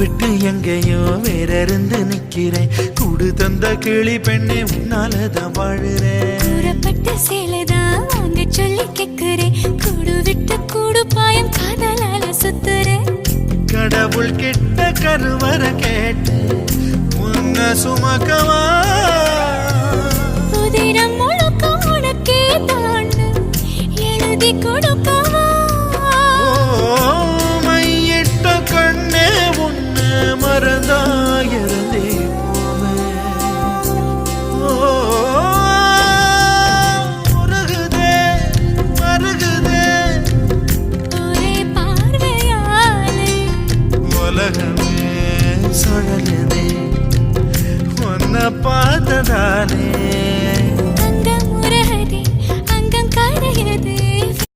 விட்டு எங்கேயோ வேற இருந்து நிக்கிறேன். கூடு தந்த கிளி பெண்ணே உன்னாலதான் வாழுறேன். கூறப்பட்ட சேலைதான் வாங்க சொல்லி கேக்குறேன். கூடு விட்டு கூடு பாயம் காதலால சுத்துறேன். கடவுள் கிட்ட கருவற கேட்டு உன்ன சுமக்கவா? உதிரம் முழுக்க உனக்கே தான் எழுதி கொடுக்க